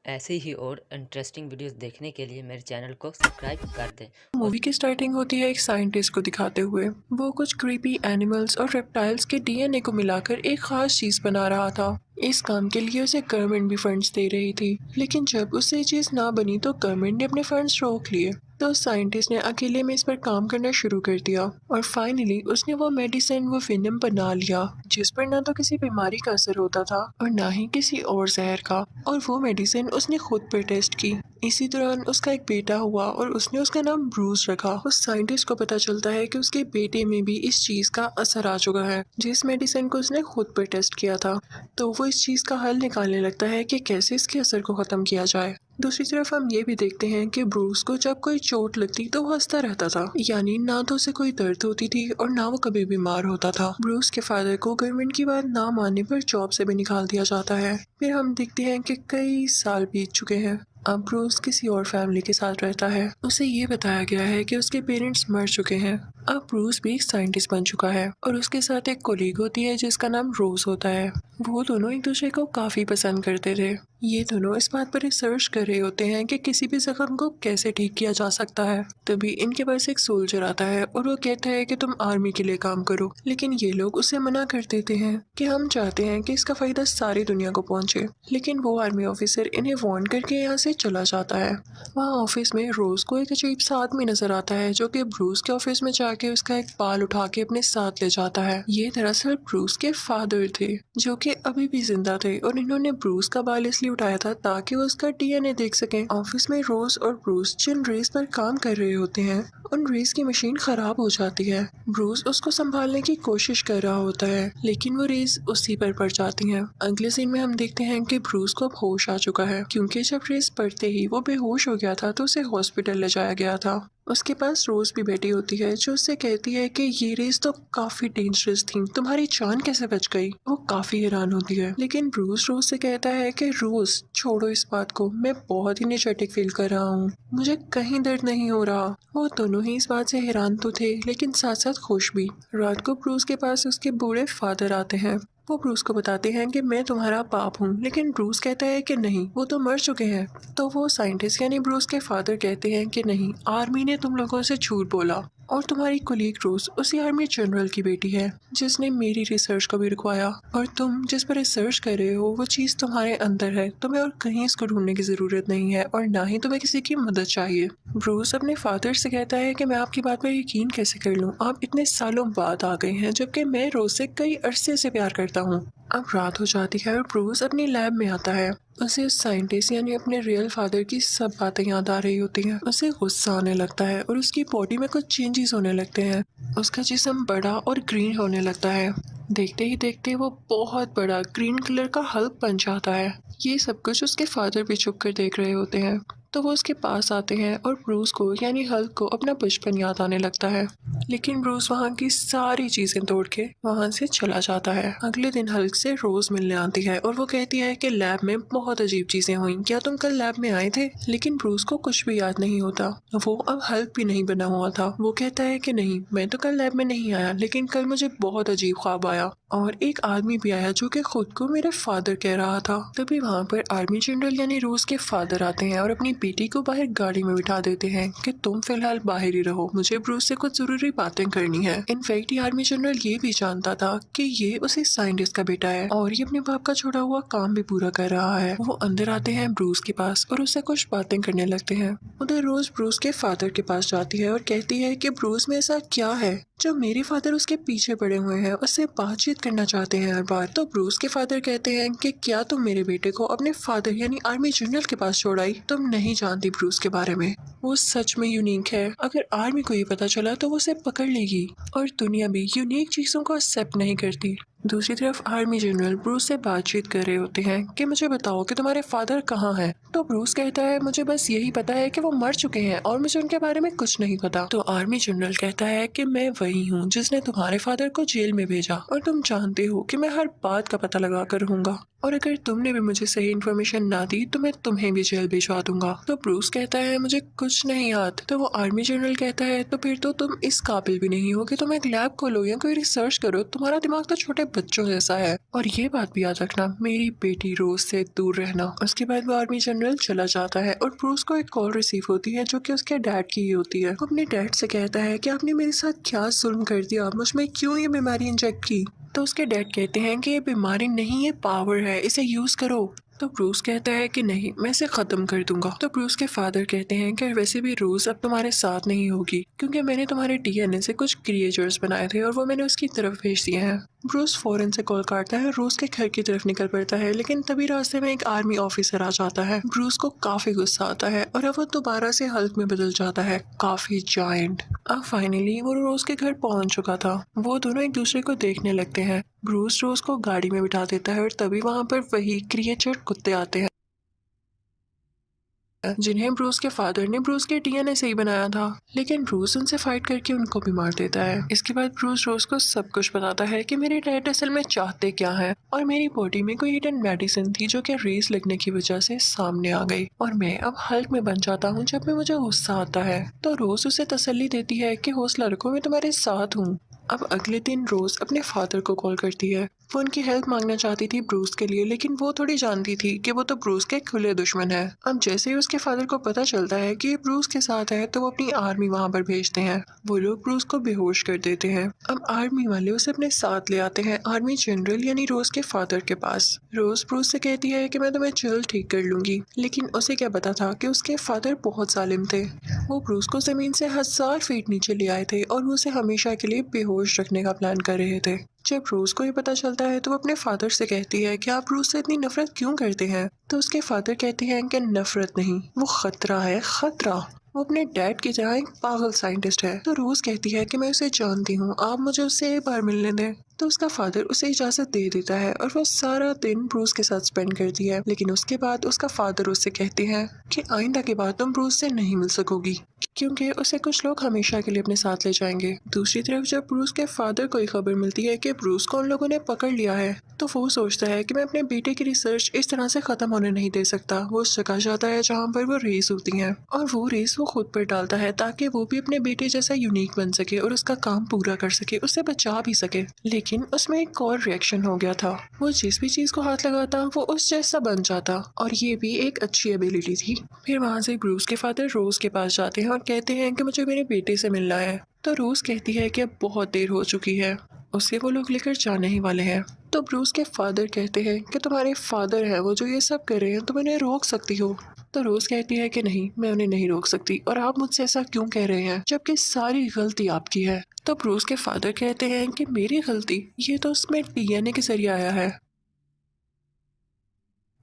ऐसे ही और interesting videos देखने के लिए मेरे चैनल को सब्सक्राइब कर दें। और मूवी की स्टार्टिंग होती है एक साइंटिस्ट को दिखाते हुए। वो कुछ क्रीपी एनिमल्स और रेप्टाइल्स के डीएनए को मिलाकर एक खास चीज बना रहा था। इस काम के लिए उसे गवर्नमेंट भी फंड्स दे रही थी, लेकिन जब उससे ये चीज ना बनी तो गवर्नमेंट ने अपने फंड्स रोक लिए। तो साइंटिस्ट ने अकेले में इस पर काम करना शुरू कर दिया और फाइनली उसने वो मेडिसिन, वो वेनम बना लिया जिस पर ना तो किसी बीमारी का असर होता था और ना ही किसी और जहर का। और वो मेडिसिन उसने खुद पे टेस्ट की। इसी दौरान उसका एक बेटा हुआ और उसने उसका नाम ब्रूस रखा। उस साइंटिस्ट को पता चलता है कि उसके बेटे में भी इस चीज का असर आ चुका है जिस मेडिसिन को उसने खुद पर टेस्ट किया था। तो वो इस चीज का हल निकालने लगता है कि कैसे इसके असर को खत्म किया जाए। दूसरी तरफ हम ये भी देखते हैं कि ब्रूस को जब कोई चोट लगती तो वो हंसता रहता था, यानी ना तो उसे कोई दर्द होती थी और ना वो कभी बीमार होता था। ब्रूस के फादर को गवर्नमेंट की बात ना मानने पर जॉब से भी निकाल दिया जाता है। फिर हम देखते हैं कि कई साल बीत चुके हैं। अब ब्रूस किसी और फैमिली के साथ रहता है। उसे ये बताया गया है कि उसके पेरेंट्स मर चुके हैं। अब ब्रूस भी एक साइंटिस्ट बन चुका है और उसके साथ एक कोलीग होती है जिसका नाम रोज होता है। वो दोनों एक दूसरे को काफी पसंद करते थे। ये दोनों इस बात पर रिसर्च कर रहे होते हैं कि किसी भी जख्म को कैसे ठीक किया जा सकता है। तभी इनके पास एक सोल्जर आता है और वो कहता है कि तुम आर्मी के लिए काम करो, लेकिन ये लोग उसे मना कर देते हैं कि हम चाहते हैं कि इसका फायदा सारी दुनिया को पहुंचे। लेकिन वो आर्मी ऑफिसर इन्हें वार्न करके यहाँ से चला जाता है। वहाँ ऑफिस में रोज को एक अजीब सा आदमी नजर आता है जो कि ब्रूस के ऑफिस में जाके उसका एक बाल उठा के अपने साथ ले जाता है। ये दरअसल ब्रूस के फादर थे जो कि अभी भी जिंदा थे और इन्होंने ब्रूस का बाल इसलिए उठाया था ताकि वो उसका डीएनए देख सकें। ऑफिस में रोज और ब्रूस जिन रेस पर काम कर रहे होते हैं उन रेस की मशीन खराब हो जाती है। ब्रूस उसको संभालने की कोशिश कर रहा होता है लेकिन वो रेस उसी पर पड़ जाती हैं। अगले सीन में हम देखते हैं कि ब्रूस को अब होश आ चुका है क्योंकि जब रेस पड़ते ही वो बेहोश हो गया था तो उसे हॉस्पिटल ले जाया गया था। उसके पास रोज भी बैठी होती है जो उससे कहती है कि ये रेस तो काफी डेंजरस थी, तुम्हारी जान कैसे बच गई। वो काफी हैरान होती है लेकिन ब्रूस रोज से कहता है कि रोज छोड़ो इस बात को, मैं बहुत ही एनर्जेटिक फील कर रहा हूँ, मुझे कहीं दर्द नहीं हो रहा। वो दोनों ही इस बात से हैरान तो थे लेकिन साथ साथ खुश भी। रात को ब्रूस के पास उसके बूढ़े फादर आते हैं। वो ब्रूस को बताते हैं कि मैं तुम्हारा बाप हूँ, लेकिन ब्रूस कहता है कि नहीं, वो तो मर चुके हैं। तो वो साइंटिस्ट यानी ब्रूस के फादर कहते हैं कि नहीं, आर्मी ने तुम लोगों से झूठ बोला और तुम्हारी कुलीग रोज उसी आर्मी जनरल की बेटी है जिसने मेरी रिसर्च को भी रुकवाया और तुम जिस पर रिसर्च कर रहे हो वो चीज तुम्हारे अंदर है, तुम्हें और कहीं इसको ढूंढने की जरूरत नहीं है और ना ही तुम्हें किसी की मदद चाहिए। ब्रूस अपने फादर से कहता है कि मैं आपकी बात पर यकीन कैसे कर लूं, आप इतने सालों बाद आ गए हैं जबकि मैं रोज से कई अरसे से प्यार करता हूँ। अब रात हो जाती है और ब्रूस अपनी लैब में आता है। उसे उस साइंटिस्ट यानी अपने रियल फादर की सब बातें याद आ रही होती हैं। उसे गुस्सा आने लगता है और उसकी बॉडी में कुछ चेंजेस होने लगते हैं। उसका जिस्म बड़ा और ग्रीन होने लगता है। देखते ही देखते वो बहुत बड़ा ग्रीन कलर का हल्क बन जाता है। ये सब कुछ उसके फादर भी छुप कर देख रहे होते हैं। तो वो उसके पास आते हैं और ब्रूस को यानी हल्क को अपना बचपन याद आने लगता है। लेकिन ब्रूस वहाँ की सारी चीजें तोड़ के वहाँ से चला जाता है। अगले दिन हल्क से रोज मिलने आती है और वो कहती है कि लैब में बहुत अजीब चीजें हुई, क्या तुम कल लैब में आए थे। लेकिन ब्रूस को कुछ भी याद नहीं होता। वो अब हल्क भी नहीं बना हुआ था। वो कहता है कि नहीं, मैं तो कल लैब में नहीं आया, लेकिन कल मुझे बहुत अजीब ख्वाब आया और एक आदमी भी आया जो कि खुद को मेरे फादर कह रहा था। तभी वहाँ पर आर्मी जनरल यानी रोज के फादर आते हैं और अपनी बेटी को बाहर गाड़ी में बिठा देते हैं कि तुम फिलहाल बाहर ही रहो, मुझे ब्रूस से कुछ जरूरी बातें करनी है। इनफैक्ट ये आर्मी जनरल ये भी जानता था कि ये उसी साइंटिस्ट का बेटा है और ये अपने बाप का छोड़ा हुआ काम भी पूरा कर रहा है। वो अंदर आते हैं ब्रूस के पास और उससे कुछ बातें करने लगते हैं। उधर रोज ब्रूस के फादर के पास जाती है और कहती है कि ब्रूस में ऐसा क्या है जो मेरे फादर उसके पीछे पड़े हुए हैं, उससे बातचीत करना चाहते हैं हर बार। तो ब्रूस के फादर कहते हैं कि क्या तुम मेरे बेटे को अपने फादर यानी आर्मी जनरल के पास छोड़ाई, तुम नहीं जानती ब्रूस के बारे में, वो सच में यूनिक है, अगर आर्मी को ये पता चला तो वो उसे पकड़ लेगी और दुनिया भी यूनिक चीजों को एक्सेप्ट नहीं करती। दूसरी तरफ आर्मी जनरल ब्रूस से बातचीत कर रहे होते हैं कि मुझे बताओ कि तुम्हारे फादर कहाँ हैं। तो ब्रूस कहता है मुझे बस यही पता है कि वो मर चुके हैं और मुझे उनके बारे में कुछ नहीं पता। तो आर्मी जनरल कहता है कि मैं वही हूँ जिसने तुम्हारे फादर को जेल में भेजा और तुम जानते हो कि मैं हर बात का पता लगा कर रहूंगा और अगर तुमने भी मुझे सही इन्फॉर्मेशन ना दी तो मैं तुम्हें भी जेल भिजवा दूंगा। तो ब्रूस कहता है मुझे कुछ नहीं याद। तो वो आर्मी जनरल कहता है तो फिर तो तुम इस काबिल भी नहीं हो कि तुम एक लैब खोलो या कोई रिसर्च करो, तुम्हारा दिमाग तो छोटे बच्चों जैसा है। और ये बात भी याद रखना, मेरी बेटी रोज से दूर रहना। उसके बाद वो आर्मी जनरल चला जाता है और ब्रूस को एक कॉल रिसीव होती है जो कि उसके डैड की ही होती है। वो अपने डैड से कहता है कि आपने मेरे साथ क्या जुल्म कर दिया, मुझ में क्यों ये बीमारी इंजेक्ट की। तो उसके डैड कहते हैं कि ये बीमारी नहीं, ये पावर है, इसे यूज करो। तो ब्रूस कहता है कि नहीं, मैं इसे खत्म कर दूंगा। तो ब्रूस के फादर कहते हैं कि वैसे भी रोज अब तुम्हारे साथ नहीं होगी, क्योंकि मैंने तुम्हारे डीएनए से कुछ क्रिएचर्स बनाए थे और वो मैंने उसकी तरफ भेज दिए हैं। ब्रूस फौरन से कॉल काटता है, रोज के घर की तरफ निकल पड़ता है, लेकिन तभी रास्ते में एक आर्मी ऑफिसर आ जाता है। ब्रूस को काफी गुस्सा आता है और अब वो दोबारा से हल्क में बदल जाता है, काफी जायंट। अब फाइनली वो रोज के घर पहुंच चुका था। वो दोनों एक दूसरे को देखने लगते हैं। ब्रूस रोज को गाड़ी में बिठा देता है और तभी वहां पर वही क्रिएचर कुत्ते आते हैं जिन्हें ब्रूस के फादर ने ब्रूस के डीएनए से ही बनाया था। लेकिन ब्रूस उनसे फाइट करके उनको भी मार देता है। इसके बाद ब्रूस रोज को सब कुछ बताता है कि मेरे डैड असल में चाहते क्या है, और मेरी बॉडी में कोई हिडन मेडिसिन थी जो कि रेस लगने की वजह से सामने आ गई, और मैं अब हल्क में बन जाता हूँ जब भी मुझे गुस्सा आता है। तो रोज उसे तसल्ली देती है कि हौसला रखो, मैं तुम्हारे साथ हूँ। अब अगले दिन रोज अपने फादर को कॉल करती है। वो उनकी हेल्प मांगना चाहती थी ब्रूस के लिए, लेकिन वो थोड़ी जानती थी कि वो तो ब्रूस के खुले दुश्मन है। अब जैसे ही उसके फादर को पता चलता है कि ये ब्रूस के साथ है, तो वो अपनी आर्मी वहां पर भेजते हैं। वो लोग ब्रूस को बेहोश कर देते हैं। अब आर्मी वाले उसे अपने साथ ले आते हैं आर्मी जनरल यानी रोज के फादर के पास। रोज ब्रूस से कहती है कि मैं तुम्हें जल्द ठीक कर लूंगी, लेकिन उसे क्या पता था कि उसके फादर बहुत जालिम थे। वो ब्रूस को जमीन से 1000 फीट नीचे ले आए थे और वो उसे हमेशा के लिए बेहोश रखने का प्लान कर रहे थे। जब रोज को ये पता चलता है तो वो अपने फादर से कहती है कि आप रोज से इतनी नफरत क्यों करते हैं। तो उसके फादर कहते हैं कि नफरत नहीं, वो खतरा है, खतरा। वो अपने डैड की तरह एक पागल साइंटिस्ट है। तो रोज कहती है कि मैं उसे जानती हूँ, आप मुझे उससे एक बार मिलने दें। तो उसका फादर उसे इजाजत दे देता है और वो सारा दिन ब्रूस के साथ स्पेंड करती है। लेकिन उसके बाद उसका फादर उससे कहते हैं कि आइंदा के बाद तुम ब्रूस से नहीं मिल सकोगी, क्योंकि उसे कुछ लोग हमेशा के लिए अपने साथ ले जाएंगे। दूसरी तरफ जब ब्रूस के फादर को खबर मिलती है कि ब्रूस को उन लोगों ने पकड़ लिया है, तो वो सोचता है कि मैं अपने बेटे की रिसर्च इस तरह से खत्म होने नहीं दे सकता। वो उस जगह जाता है जहाँ पर वो रेस होती हैं, और वो रेस वो खुद पर डालता है ताकि वो भी अपने बेटे जैसा यूनिक बन सके और उसका काम पूरा कर सके, उससे बचा भी सके। लेकिन उसमें एक और रिएक्शन हो गया था। वो जिस भी चीज को हाथ लगाता वो उस जैसा बन जाता, और ये भी एक अच्छी एबिलिटी थी। फिर वहां से ब्रूस के फादर रोज के पास जाते हैं और कहते हैं कि मुझे मेरे बेटे से मिलना है। तो रोज कहती है कि अब बहुत देर हो चुकी है, उसे वो लोग लेकर जाने ही वाले हैं। तो ब्रूस के फादर कहते हैं कि तुम्हारे फादर है वो जो ये सब कर रहे हैं, तुम इन्हें रोक सकती हो। तो रोज कहती है कि नहीं, मैं उन्हें नहीं रोक सकती, और आप मुझसे ऐसा क्यों कह रहे हैं जबकि सारी गलती आपकी है। तो ब्रूस के फादर कहते हैं कि मेरी गलती, ये तो उसमें डीएनए के जरिए आया है,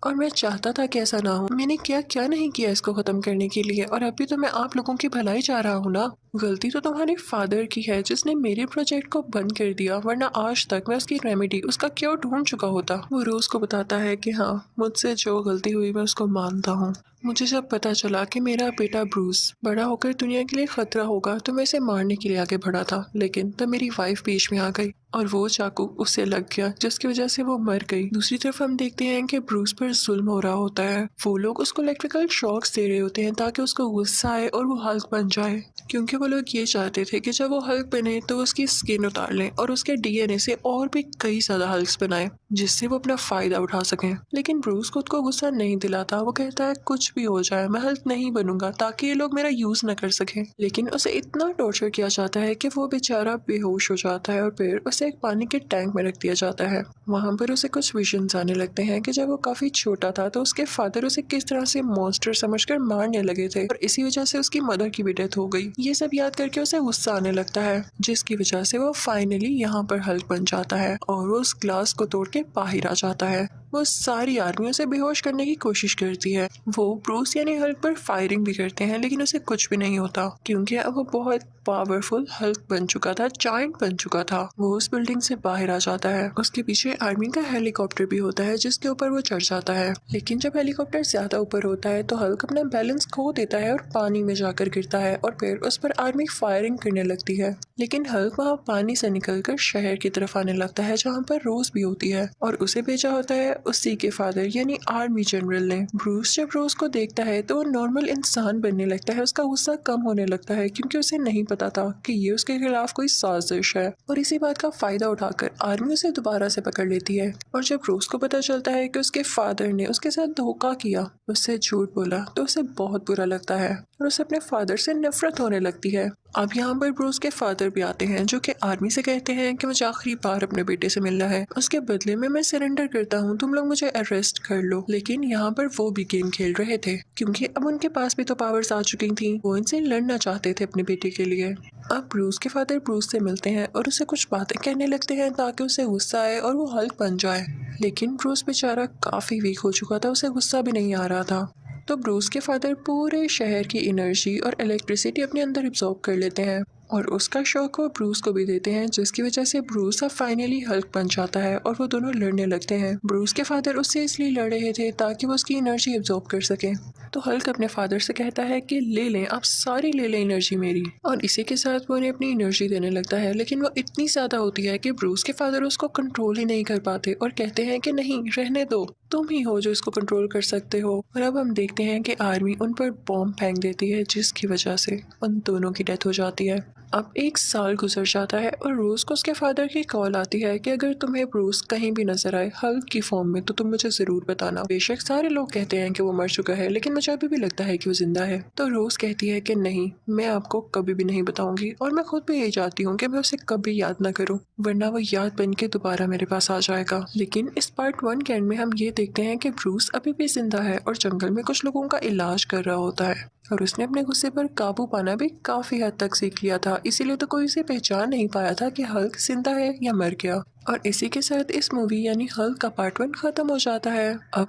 और मैं चाहता था कि ऐसा ना हो। मैंने क्या क्या नहीं किया इसको खत्म करने के लिए, और अभी तो मैं आप लोगों की भलाई चाह रहा हूँ ना। गलती तो तुम्हारे फादर की है जिसने मेरे प्रोजेक्ट को बंद कर दिया, वरना आज तक मैं उसकी रेमेडी, उसका क्योर ढूंढ चुका होता। वो रोज को बताता है कि हाँ, मुझसे जो गलती हुई मैं उसको मानता हूँ। मुझे जब पता चला कि मेरा बेटा ब्रूस बड़ा होकर दुनिया के लिए खतरा होगा, तो मैं इसे मारने के लिए आगे बढ़ा था, लेकिन तब मेरी वाइफ बीच में आ गई और वो चाकू उससे लग गया, जिसकी वजह से वो मर गई। दूसरी तरफ हम देखते हैं कि ब्रूस पर जुल्म हो रहा होता है। वो लोग उसको इलेक्ट्रिकल शॉक्स दे रहे होते हैं ताकि उसको गुस्सा आए और वो हल्क बन जाए, क्योंकि वो लोग ये चाहते थे कि जब वो हल्क बने तो उसकी स्किन उतार लें और उसके डीएनए से और भी कई ज्यादा हल्क्स बनाए, जिससे वो अपना फायदा उठा सकें। लेकिन ब्रूस खुद को गुस्सा नहीं दिलाता। वो कहता है कुछ भी हो जाए मैं हल्क नहीं बनूंगा ताकि ये लोग मेरा यूज न कर सकें। लेकिन उसे इतना टॉर्चर किया जाता है कि वो बेचारा बेहोश हो जाता है और फिर उसे एक पानी के टैंक में रख दिया जाता है। वहां पर उसे कुछ विजन्स आने लगते हैं कि जब वो काफी छोटा था तो उसके फादर उसे किस तरह से मॉन्स्टर समझकर मारने लगे थे, और इसी वजह से उसकी मदर की भी डेथ हो गई। ये सब याद करके उसे गुस्सा आने लगता है, जिसकी वजह से वो फाइनली यहाँ पर हल्क बन जाता है और वो उस ग्लास को तोड़ के बाहर आ जाता है। वो सारी आर्मी उसे बेहोश करने की कोशिश करती है। वो ब्रूस यानी हल्क पर फायरिंग भी करते हैं, लेकिन उसे कुछ भी नहीं होता, क्योंकि अब वो बहुत पावरफुल हल्क बन चुका था, जायंट बन चुका था। वो उस बिल्डिंग से बाहर आ जाता है। उसके पीछे आर्मी का हेलीकॉप्टर भी होता है जिसके ऊपर वो चढ़ जाता है, लेकिन जब हेलीकॉप्टर ज्यादा ऊपर होता है तो हल्क अपना बैलेंस खो देता है और पानी में जाकर गिरता है, और फिर उस पर आर्मी फायरिंग करने लगती है। लेकिन हल्क वहाँ पानी से निकलकर शहर की तरफ आने लगता है जहाँ पर रोज भी होती है और उसे भेजा होता है उसी के फादर यानी आर्मी जनरल ने। ब्रूस जब रोज को देखता है तो वो नॉर्मल इंसान बनने लगता है, उसका गुस्सा कम होने लगता है क्योंकि उसे नहीं पता था कि ये उसके खिलाफ कोई साजिश है और इसी बात का फायदा उठाकर आर्मी उसे दोबारा से पकड़ लेती है। और जब रोज को पता चलता है कि उसके फादर ने उसके साथ धोखा किया, उससे झूठ बोला, तो उसे बहुत बुरा लगता है और उसे अपने फादर से नफरत होने लगती है। अब यहाँ पर ब्रूस के फादर भी आते हैं जो कि आर्मी से कहते हैं कि मुझे आखिरी बार अपने बेटे से मिलना है, उसके बदले में मैं सरेंडर करता हूँ, तुम लोग मुझे अरेस्ट कर लो। लेकिन यहाँ पर वो भी गेम खेल रहे थे क्योंकि अब उनके पास भी तो पावर्स आ चुकी थी, वो इनसे लड़ना चाहते थे अपने बेटे के लिए। अब ब्रूस के फादर ब्रूस से मिलते हैं और उसे कुछ बातें कहने लगते हैं ताकि उसे गुस्सा आए और वो हल्क बन जाए। लेकिन ब्रूस बेचारा काफी वीक हो चुका था, उसे गुस्सा भी नहीं आ रहा था। तो ब्रूस के फादर पूरे शहर की एनर्जी और इलेक्ट्रिसिटी अपने अंदर एब्जॉर्ब कर लेते हैं और उसका शौक वो ब्रूस को भी देते हैं, जिसकी वजह से ब्रूस अब फाइनली हल्क बन जाता है और वो दोनों लड़ने लगते हैं। ब्रूस के फादर उससे इसलिए लड़ रहे थे ताकि वो उसकी एनर्जी एब्जॉर्ब कर सके। तो हल्क अपने फादर से कहता है कि ले लें, आप सारी ले लें एनर्जी मेरी, और इसी के साथ वो उन्हें अपनी एनर्जी देने लगता है। लेकिन वो इतनी ज्यादा होती है कि ब्रूस के फादर उसको कंट्रोल ही नहीं कर पाते और कहते हैं कि नहीं, रहने दो, तुम ही हो जो इसको कंट्रोल कर सकते हो। और अब हम देखते हैं कि आर्मी उन पर बॉम्ब फेंक देती है जिसकी वजह से उन दोनों की डेथ हो जाती है। अब 1 साल गुजर जाता है और रोज को उसके फादर की कॉल आती है कि अगर तुम्हें ब्रूस कहीं भी नजर आए हल्क की फॉर्म में तो तुम मुझे जरूर बताना। बेशक सारे लोग कहते हैं कि वो मर चुका है, लेकिन मुझे अभी भी लगता है कि वो जिंदा है। तो रोज कहती है कि नहीं, मैं आपको कभी भी नहीं बताऊंगी और मैं खुद भी यही चाहती हूँ कि मैं उसे कभी याद ना करूँ, वरना वो याद बन के दोबारा मेरे पास आ जाएगा। लेकिन इस पार्ट 1 के एंड में हम ये देखते हैं कि ब्रूस अभी भी जिंदा है और जंगल में कुछ लोगों का इलाज कर रहा होता है और उसने अपने गुस्से पर काबू पाना भी काफी हद तक सीख लिया था, इसीलिए तो कोई उसे पहचान नहीं पाया था कि हल्क जिंदा है या मर गया। और इसी के साथ इस मूवी यानी हल्क का पार्ट 1 खत्म हो जाता है। अब